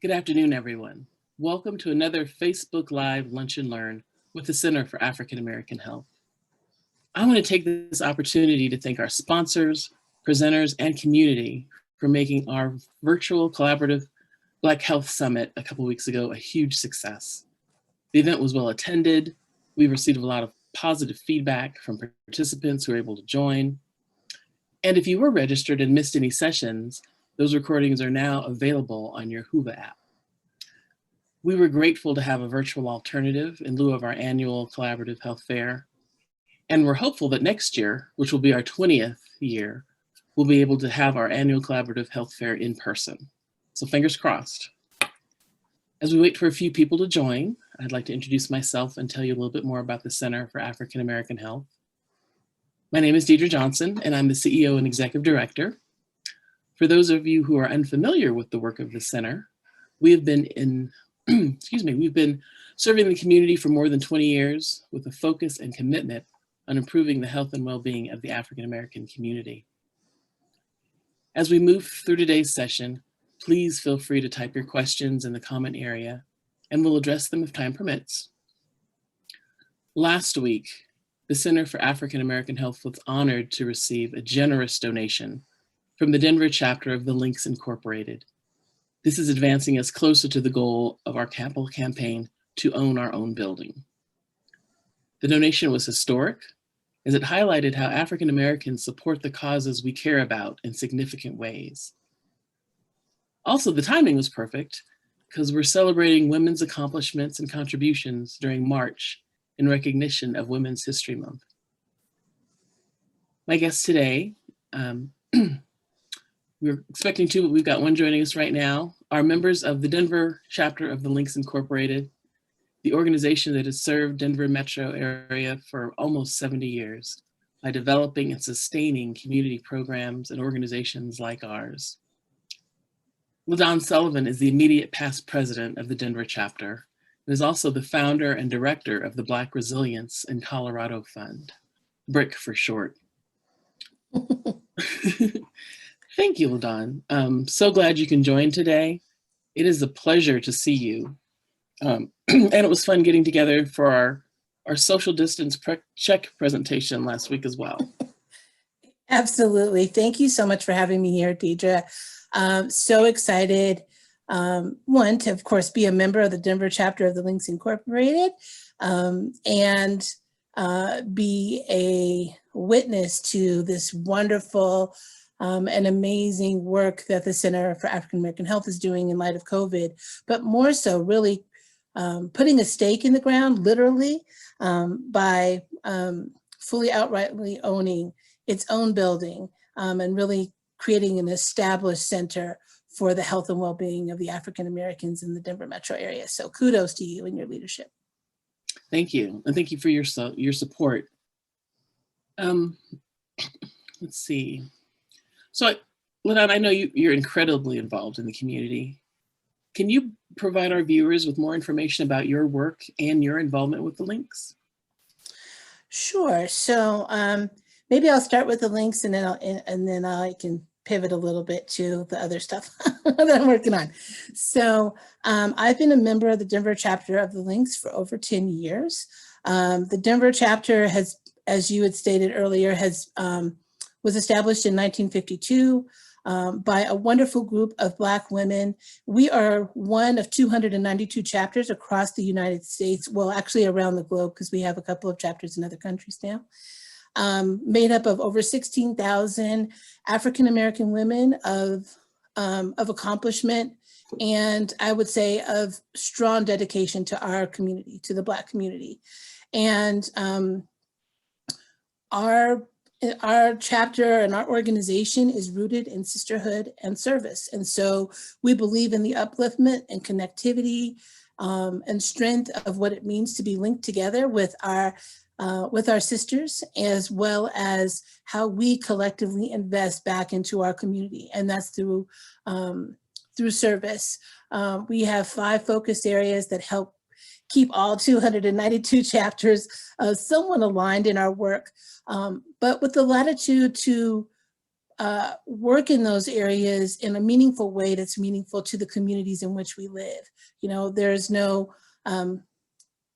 Good afternoon, everyone. Welcome to another Facebook Live Lunch and Learn with the Center for African American Health. I want to take this opportunity to thank our sponsors, presenters, and community for making our virtual collaborative Black Health Summit a couple weeks ago a huge success. The event was well attended. We received a lot of positive feedback from participants who were able to join. And if you were registered and missed any sessions, those recordings are now available on your Whova app. We were grateful to have a virtual alternative in lieu of our annual collaborative health fair. And we're hopeful that next year, which will be our 20th year, we'll be able to have our annual collaborative health fair in person. So fingers crossed. As we wait for a few people to join, I'd like to introduce myself and tell you a little bit more about the Center for African American Health. My name is Deidre Johnson, and I'm the CEO and Executive Director. For those of you who are unfamiliar with the work of the center, we have been we've been serving the community for more than 20 years with a focus and commitment on improving the health and well-being of the African American community. As we move through today's session, please feel free to type your questions in the comment area, and we'll address them if time permits. Last week, the Center for African American Health was honored to receive a generous donation from the Denver chapter of the Links Incorporated. This is advancing us closer to the goal of our capital campaign to own our own building. The donation was historic, as it highlighted how African Americans support the causes we care about in significant ways. Also, the timing was perfect because we're celebrating women's accomplishments and contributions during March in recognition of Women's History Month. My guests today, we're expecting two, but we've got one joining us right now, are members of the Denver chapter of the Links Incorporated, the organization that has served Denver metro area for almost 70 years by developing and sustaining community programs and organizations like ours. LaDawn Sullivan is the immediate past president of the Denver chapter and is also the founder and director of the Black Resilience in Colorado Fund, BRIC for short. Thank you, LaDawn. I'm so glad you can join today. It is a pleasure to see you. And it was fun getting together for our social distance check presentation last week as well. Absolutely. Thank you so much for having me here, Deidre. So excited, one, to of course be a member of the Denver chapter of the Links Incorporated, and be a witness to this wonderful and amazing work that the Center for African American Health is doing in light of COVID, but more so really putting a stake in the ground, literally, by fully outrightly owning its own building and really creating an established center for the health and well-being of the African Americans in the Denver metro area. So kudos to you and your leadership. Thank you, and thank you for your support. Let's see. So, LaDawn, I know you're incredibly involved in the community. Can you provide our viewers with more information about your work and your involvement with the Links? Sure. So maybe I'll start with the Links, and then I can pivot a little bit to the other stuff that I'm working on. So I've been a member of the Denver chapter of the Links for over 10 years. The Denver chapter has, as you had stated earlier, was established in 1952 by a wonderful group of Black women. We are one of 292 chapters across the United States, well, actually around the globe, because we have a couple of chapters in other countries now, made up of over 16,000 African-American women of accomplishment, and I would say of strong dedication to our community, to the Black community. And our chapter and our organization is rooted in sisterhood and service. And so we believe in the upliftment and connectivity and strength of what it means to be linked together with our sisters, as well as how we collectively invest back into our community. And that's through service. We have 5 focus areas that help keep all 292 chapters somewhat aligned in our work, but with the latitude to work in those areas in a meaningful way that's meaningful to the communities in which we live. You know, there's no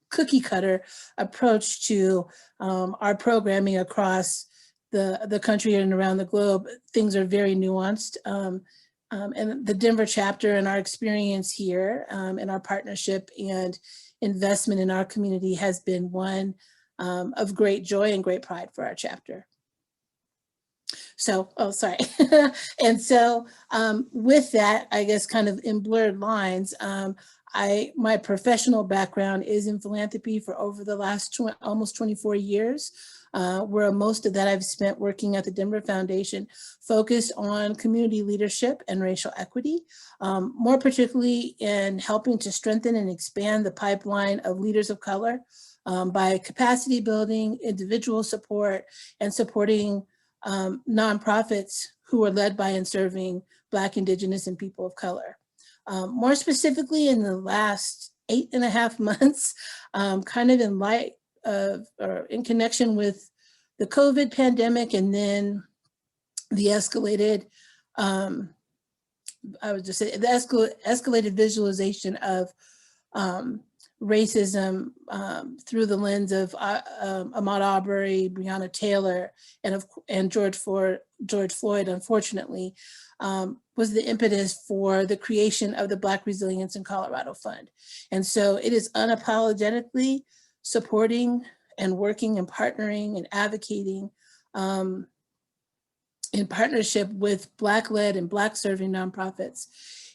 cookie cutter approach to our programming across the country and around the globe. Things are very nuanced. And the Denver chapter and our experience here and our partnership and investment in our community has been one of great joy and great pride for our chapter. So, oh, sorry. And so with that, I guess kind of in blurred lines, my professional background is in philanthropy for over the last almost 24 years, where most of that I've spent working at the Denver Foundation, focused on community leadership and racial equity, more particularly in helping to strengthen and expand the pipeline of leaders of color by capacity building, individual support, and supporting nonprofits who are led by and serving Black, Indigenous, and people of color. More specifically, in the last 8.5 months, kind of in light of, or in connection with the COVID pandemic, and then the escalated, I would just say the escalated visualization of racism through the lens of Ahmaud Arbery, Breonna Taylor, and George Floyd, unfortunately, was the impetus for the creation of the Black Resilience in Colorado Fund. And so it is unapologetically supporting and working and partnering and advocating in partnership with Black-led and Black-serving nonprofits.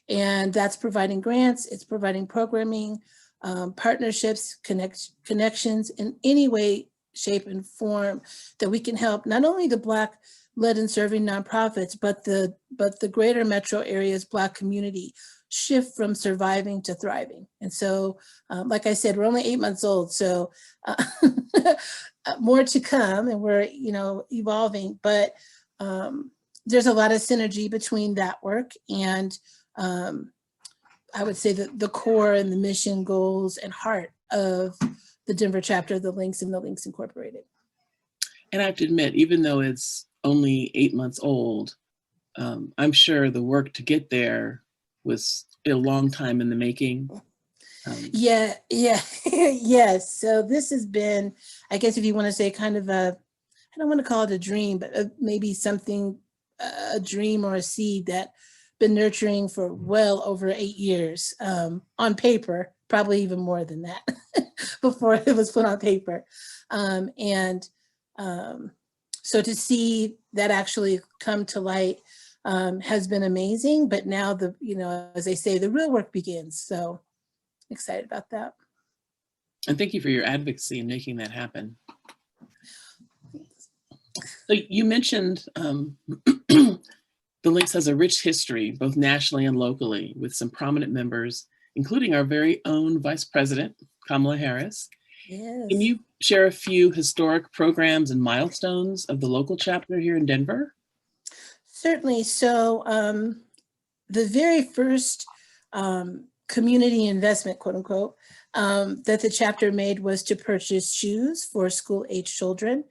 And that's providing grants, it's providing programming, partnerships, connections in any way, shape, and form that we can help not only the Black-led and serving nonprofits, but the greater metro area's Black community shift from surviving to thriving. And so, like I said, we're only 8 months old, so more to come, and we're evolving. But there's a lot of synergy between that work and I would say that the core and the mission, goals, and heart of the Denver chapter, the Links and the Links Incorporated. And I have to admit, even though it's only 8 months old, I'm sure the work to get there was a long time in the making. Yes. So this has been, I guess if you want to say kind of I don't want to call it a dream, but maybe something, a dream or a seed that been nurturing for well over 8 years on paper, probably even more than that before it was put on paper. So to see that actually come to light has been amazing, but now as they say, the real work begins. So excited about that. And thank you for your advocacy in making that happen. So you mentioned the Links has a rich history, both nationally and locally, with some prominent members, including our very own Vice President, Kamala Harris. Yes. Can you share a few historic programs and milestones of the local chapter here in Denver? Certainly. So the very first community investment, quote unquote, that the chapter made was to purchase shoes for school-age children.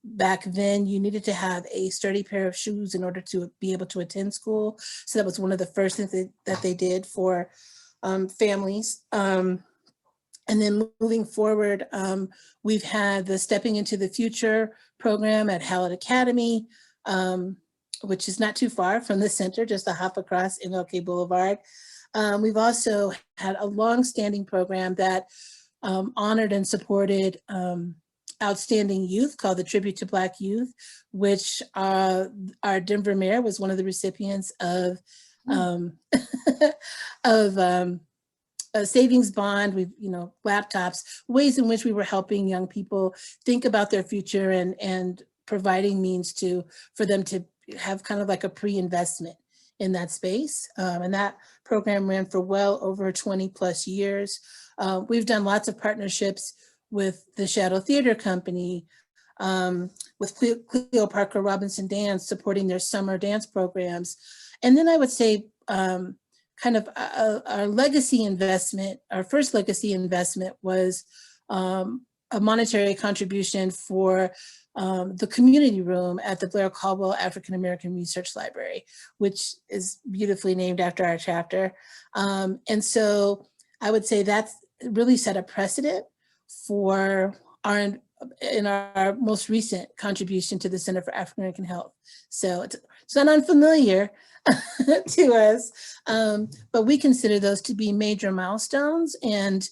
Back then, you needed to have a sturdy pair of shoes in order to be able to attend school. So that was one of the first things that they did for families. And then moving forward, we've had the Stepping into the Future program at Hallett Academy, which is not too far from the center, just a hop across MLK Boulevard. We've also had a long-standing program that honored and supported outstanding youth called the Tribute to Black Youth, which our Denver mayor was one of the recipients of a savings bond with laptops, ways in which we were helping young people think about their future and providing means for them to have kind of like a pre-investment in that space. And that program ran for well over 20 plus years. We've done lots of partnerships with the Shadow Theater Company, with Cleo Parker Robinson Dance, supporting their summer dance programs. And then I would say kind of our legacy investment, our first legacy investment was a monetary contribution for the community room at the Blair Caldwell African American Research Library, which is beautifully named after our chapter. And so I would say that's really set a precedent for our most recent contribution to the Center for African American Health. So it's not unfamiliar to us, but we consider those to be major milestones and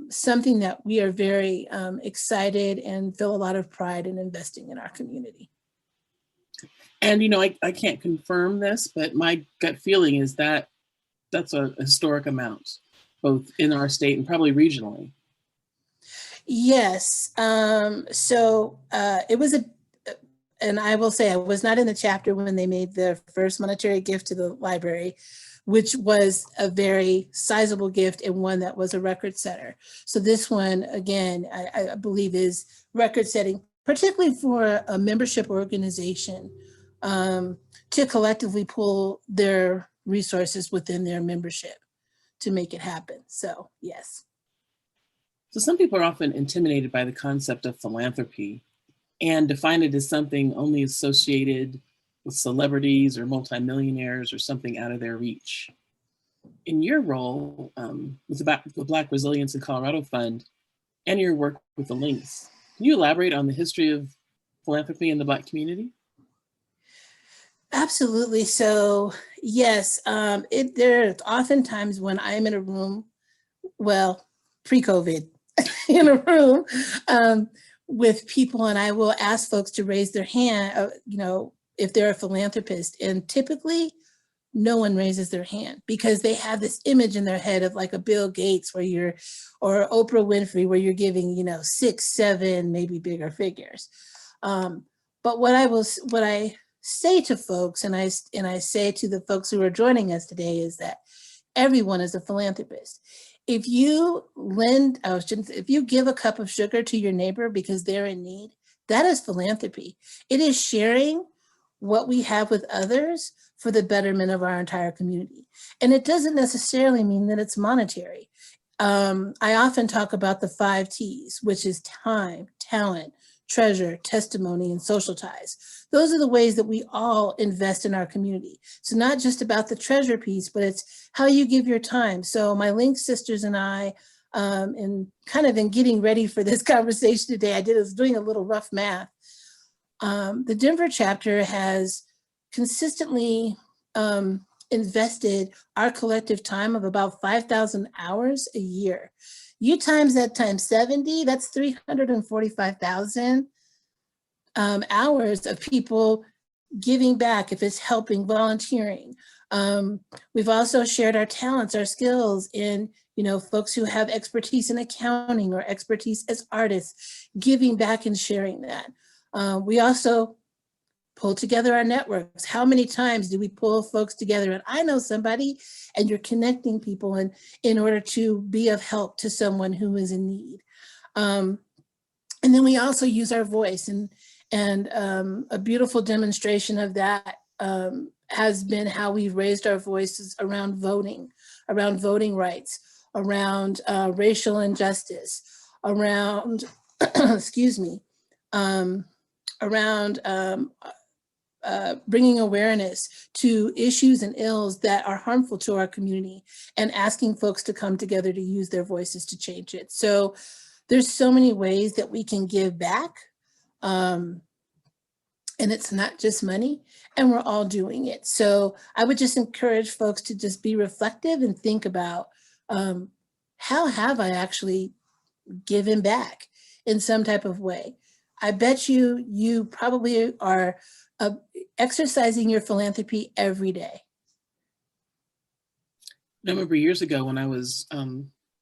something that we are very excited and feel a lot of pride in investing in our community. And, you know, I can't confirm this, but my gut feeling is that that's a historic amount, both in our state and probably regionally. Yes. So it was and I will say I was not in the chapter when they made their first monetary gift to the library, which was a very sizable gift and one that was a record setter. So this one, again, I believe is record setting, particularly for a membership organization to collectively pull their resources within their membership to make it happen. So yes. So some people are often intimidated by the concept of philanthropy and define it as something only associated with celebrities or multimillionaires or something out of their reach. In your role with the Black Resilience in Colorado Fund and your work with the Links, can you elaborate on the history of philanthropy in the Black community? Absolutely. So yes, there are oftentimes when I'm in a room, well, pre-COVID, in a room with people, and I will ask folks to raise their hand, if they're a philanthropist, and typically no one raises their hand because they have this image in their head of like a Bill Gates or Oprah Winfrey, where you're giving, 6, 7, maybe bigger figures. But what I say to folks, and I say to the folks who are joining us today, is that everyone is a philanthropist. If you give a cup of sugar to your neighbor because they're in need, that is philanthropy. It is sharing what we have with others for the betterment of our entire community. And it doesn't necessarily mean that it's monetary. I often talk about the 5 T's, which is time, talent, treasure, testimony, and social ties. Those are the ways that we all invest in our community. So not just about the treasure piece, but it's how you give your time. So my Link sisters and I, in getting ready for this conversation today, I was doing a little rough math. The Denver chapter has consistently invested our collective time of about 5,000 hours a year. You times that times 70, that's 345,000 hours of people giving back, if it's helping, volunteering. We've also shared our talents, our skills in, folks who have expertise in accounting or expertise as artists, giving back and sharing that. We also pull together our networks. How many times do we pull folks together? And I know somebody, and you're connecting people in order to be of help to someone who is in need. And then we also use our voice, and a beautiful demonstration of that has been how we've raised our voices around voting rights, around racial injustice, around, excuse me, around bringing awareness to issues and ills that are harmful to our community and asking folks to come together to use their voices to change it. So there's so many ways that we can give back. And it's not just money, and we're all doing it. So I would just encourage folks to just be reflective and think about how have I actually given back in some type of way? I bet you probably are exercising your philanthropy every day. I remember years ago when I was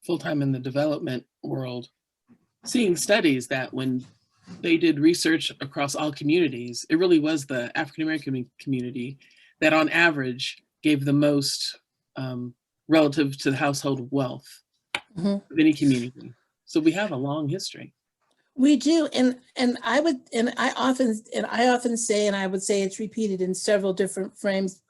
full-time in the development world, seeing studies that when they did research across all communities, it really was the African-American community that on average gave the most relative to the household wealth of any community. So we have a long history. We do, and I often say, and I would say it's repeated in several different frames,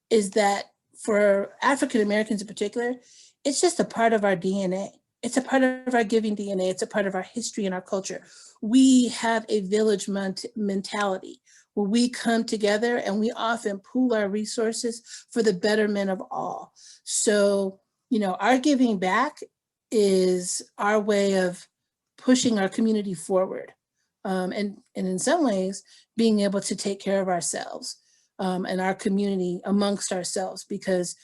is that for African Americans in particular, it's just a part of our DNA. it's a part of our giving DNA. It's a part of our history and our culture. We have a village mentality where we come together and we often pool our resources for the betterment of all. So, you know, our giving back is our way of pushing our community forward. And in some ways, being able to take care of ourselves and our community amongst ourselves, because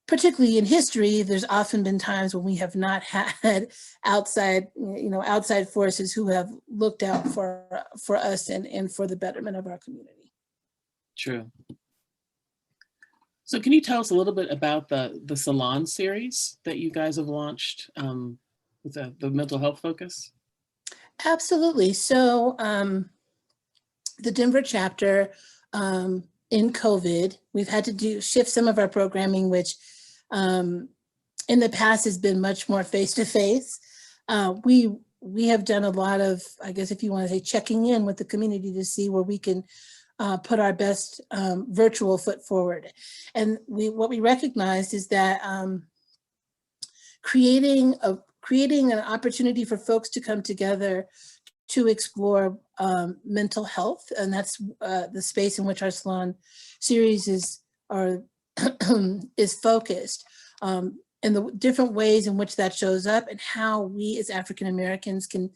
particularly in history, there's often been times when we have not had outside forces who have looked out for us and for the betterment of our community. True. So can you tell us a little bit about the Salon series that you guys have launched with the mental health focus? Absolutely. So the Denver chapter, in COVID, we've had to shift some of our programming, which in the past has been much more face-to-face. We have done a lot of, I guess if you want to say, checking in with the community to see where we can put our best virtual foot forward. And what we recognized is that creating an opportunity for folks to come together to explore mental health, and that's the space in which our Salon series is focused, and the different ways in which that shows up and how we as African Americans can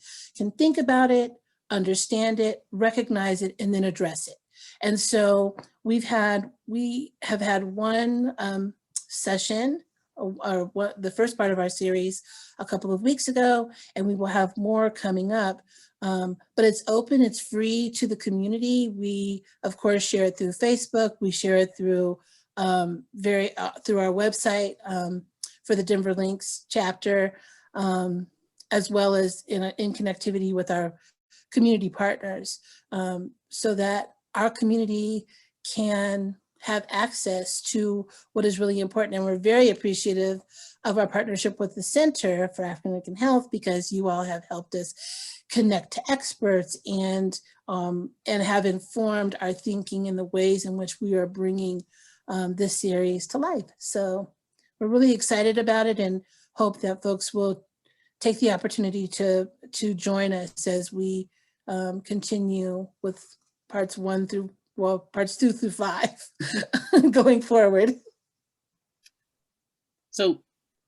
think about it, understand it, recognize it, and then address it. And so we have had one session, or the first part of our series, a couple of weeks ago, and we will have more coming up. But it's open, it's free to the community. We, of course, share it through Facebook. We share it through through our website for the Denver Links chapter, as well as in connectivity with our community partners, so that our community can have access to what is really important. And we're very appreciative of our partnership with the Center for African American Health, because you all have helped us connect to experts and have informed our thinking in the ways in which we are bringing this series to life. So we're really excited about it and hope that folks will take the opportunity to join us as we continue with parts 2 through 5 going forward. So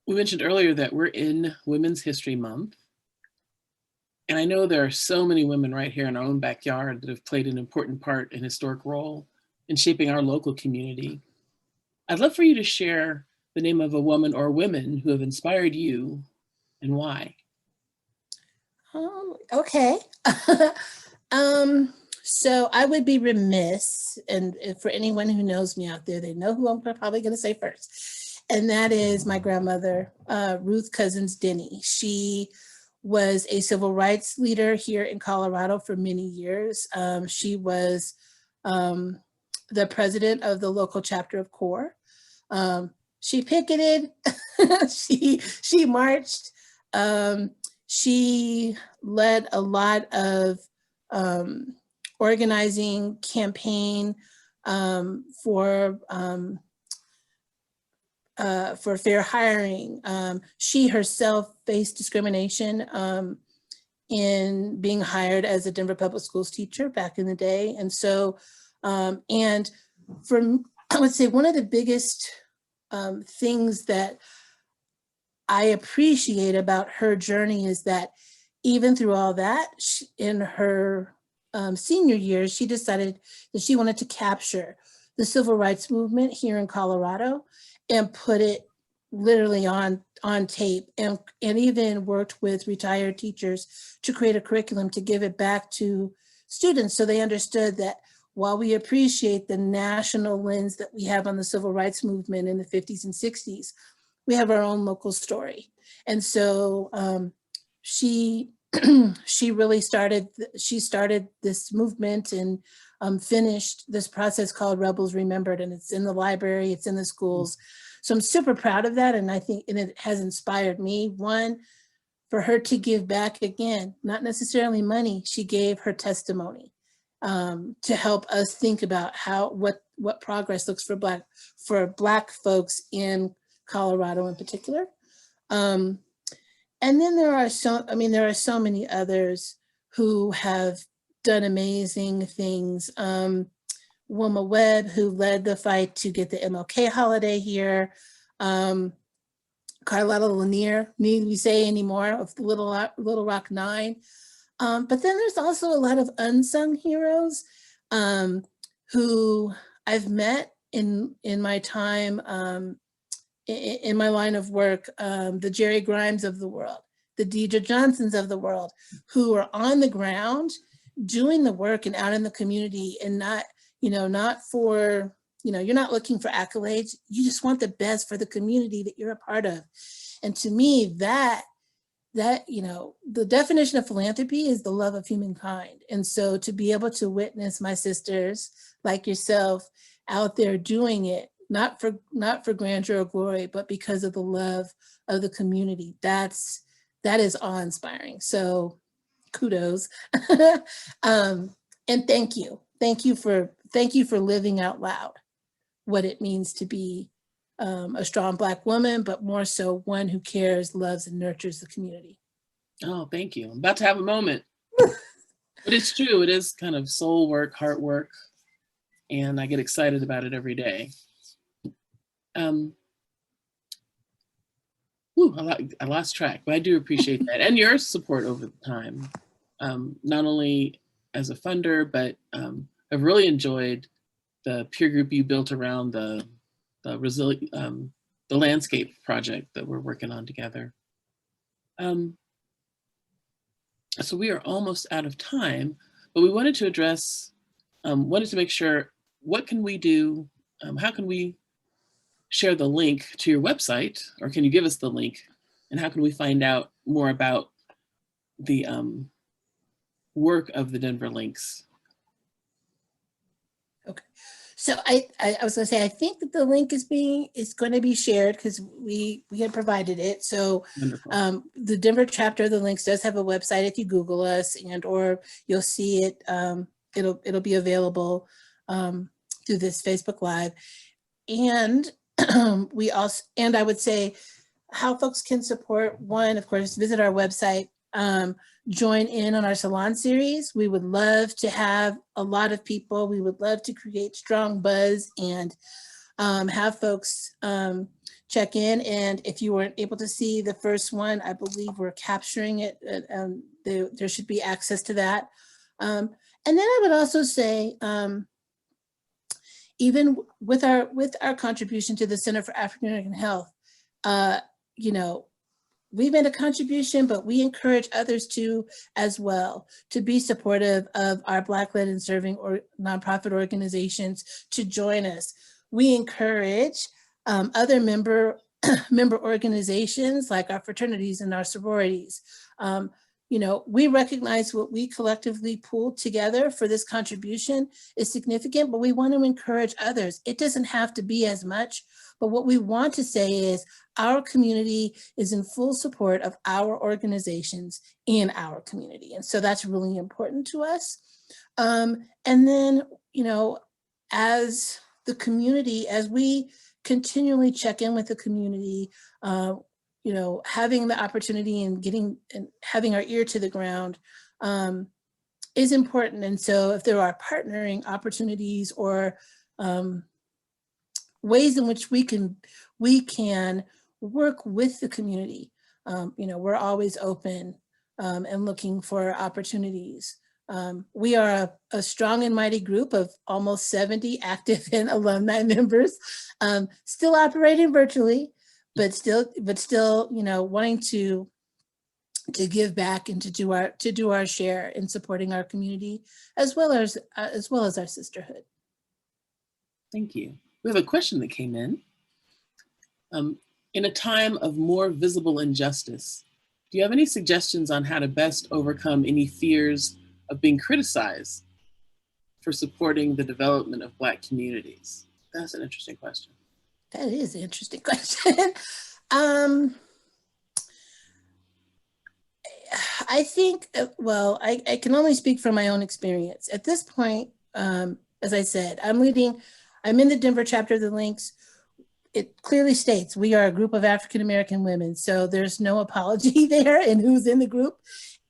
we mentioned earlier that we're in Women's History Month. And I know there are so many women right here in our own backyard that have played an important part and historic role in shaping our local community. I'd love for you to share the name of a woman or women who have inspired you and why. Okay. So I would be remiss, and for anyone who knows me out there, they know who I'm probably going to say first. And that is my grandmother, Ruth Cousins Denny. She was a civil rights leader here in Colorado for many years. She was the president of the local chapter of CORE. She picketed, she marched, she led a lot of organizing, campaign for fair hiring. She herself faced discrimination in being hired as a Denver Public Schools teacher back in the day. And so, and I would say one of the biggest things that I appreciate about her journey is that even through all that, in her senior years, she decided that she wanted to capture the civil rights movement here in Colorado and put it literally on tape, and even worked with retired teachers to create a curriculum to give it back to students, so they understood that while we appreciate the national lens that we have on the civil rights movement in the 50s and 60s, we have our own local story. And so she really started this movement and finished this process called Rebels Remembered, and it's in the library, it's in the schools. So I'm super proud of that, and I think it has inspired me. One, for her to give back again, not necessarily money, she gave her testimony to help us think about what progress looks for Black folks in Colorado in particular. And then there are there are so many others who have done amazing things. Wilma Webb, who led the fight to get the MLK holiday here. Carlotta Lanier, need we say anymore, of Little Rock 9. But then there's also a lot of unsung heroes who I've met in my time in my line of work, the Jerry Grimes of the world, the Deidre Johnsons of the world, who are on the ground doing the work and out in the community, and not for, you're not looking for accolades. You just want the best for the community that you're a part of. And to me, that the definition of philanthropy is the love of humankind. And so to be able to witness my sisters like yourself out there doing it, not for grandeur or glory, but because of the love of the community, that is awe-inspiring. So kudos. And thank you for living out loud what it means to be a strong Black woman, but more so one who cares, loves, and nurtures the community. Oh, thank you. I'm about to have a moment. But it's true. It is kind of soul work, heart work, and I get excited about it every day. I lost track, but I do appreciate that. And your support over time, not only as a funder, but I've really enjoyed the peer group you built around the landscape project that we're working on together. So we are almost out of time, but we wanted to make sure, what can we do? How can we share the link to your website, or can you give us the link? And how can we find out more about the work of the Denver Links? Okay, so I was going to say, I think that the link is going to be shared because we had provided it. So the Denver chapter of the Links does have a website. If you Google us, or you'll see it. It'll be available through this Facebook Live. And I would say how folks can support. One, of course, visit our website, join in on our salon series. We would love to have a lot of people. We would love to create strong buzz and have folks check in. And if you weren't able to see the first one, I believe we're capturing it. There should be access to that. And then I would also say, even with our contribution to the Center for African American Health, we made a contribution, but we encourage others to as well, to be supportive of our Black-led and serving or nonprofit organizations to join us. We encourage other member organizations like our fraternities and our sororities. We recognize what we collectively pulled together for this contribution is significant, but we want to encourage others. It doesn't have to be as much, but what we want to say is our community is in full support of our organizations in our community. And so that's really important to us. And then, as the community, as we continually check in with the community, having the opportunity and having our ear to the ground is important. And so if there are partnering opportunities or ways in which we can work with the community, we're always open and looking for opportunities. We are a strong and mighty group of almost 70 active and alumni members, still operating virtually, but still, wanting to give back and to do our share in supporting our community as well as our sisterhood. Thank you. We have a question that came in. In a time of more visible injustice, do you have any suggestions on how to best overcome any fears of being criticized for supporting the development of Black communities? That's an interesting question. That is an interesting question. I think, I can only speak from my own experience. At this point, as I said, I'm in the Denver chapter of the Links. it clearly states we are a group of African American women. So there's no apology there in who's in the group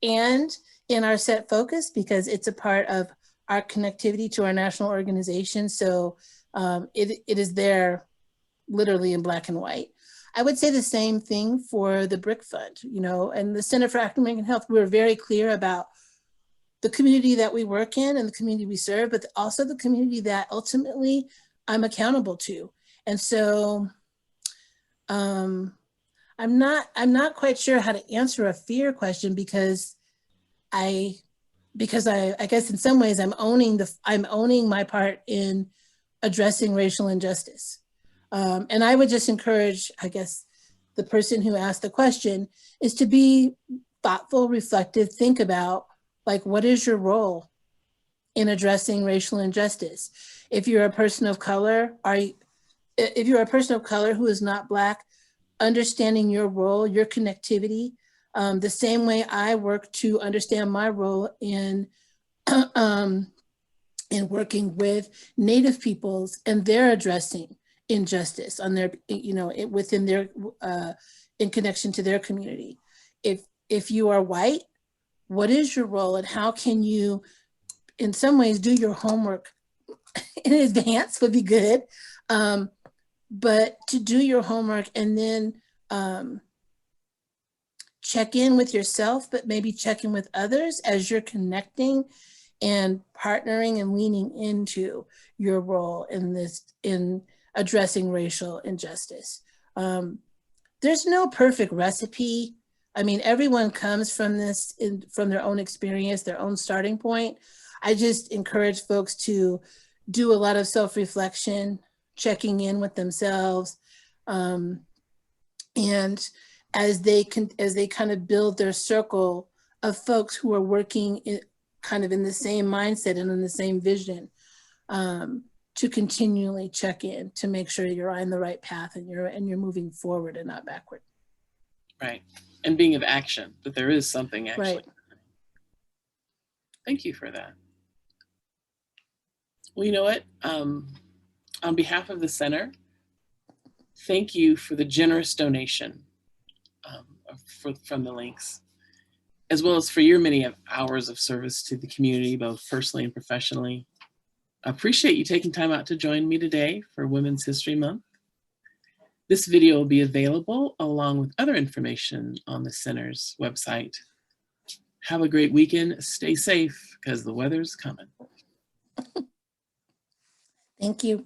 and in our set focus, because it's a part of our connectivity to our national organization. So it is there literally in black and white. I would say the same thing for the BRIC Fund, you know, and the Center for African American Health. We're very clear about the community that we work in and the community we serve, but also the community that ultimately I'm accountable to. And so I'm not quite sure how to answer a fear question, because I guess in some ways I'm owning my part in addressing racial injustice. And I would just encourage, I guess, the person who asked the question is to be thoughtful, reflective, think about, like, what is your role in addressing racial injustice? If you're a person of color, if you're a person of color who is not Black, understanding your role, your connectivity, the same way I work to understand my role in working with Native peoples and their addressing injustice on their, you know, within their, in connection to their community. If you are white, what is your role and how can you, in some ways, do your homework in advance would be good. But to do your homework and then check in with yourself, but maybe check in with others as you're connecting and partnering and leaning into your role in addressing racial injustice. There's no perfect recipe. I mean, everyone comes from this from their own experience, their own starting point. I just encourage folks to do a lot of self-reflection, checking in with themselves, and as they kind of build their circle of folks who are working kind of in the same mindset and in the same vision, to continually check in to make sure you're on the right path and you're moving forward and not backward. Right, and being of action, that there is something actually. Right. Thank you for that. Well, you know what? On behalf of the center, thank you for the generous donation from the links, as well as for your many hours of service to the community, both personally and professionally. I appreciate you taking time out to join me today for Women's History Month. This video will be available along with other information on the center's website. Have a great weekend. Stay safe because the weather's coming. Thank you.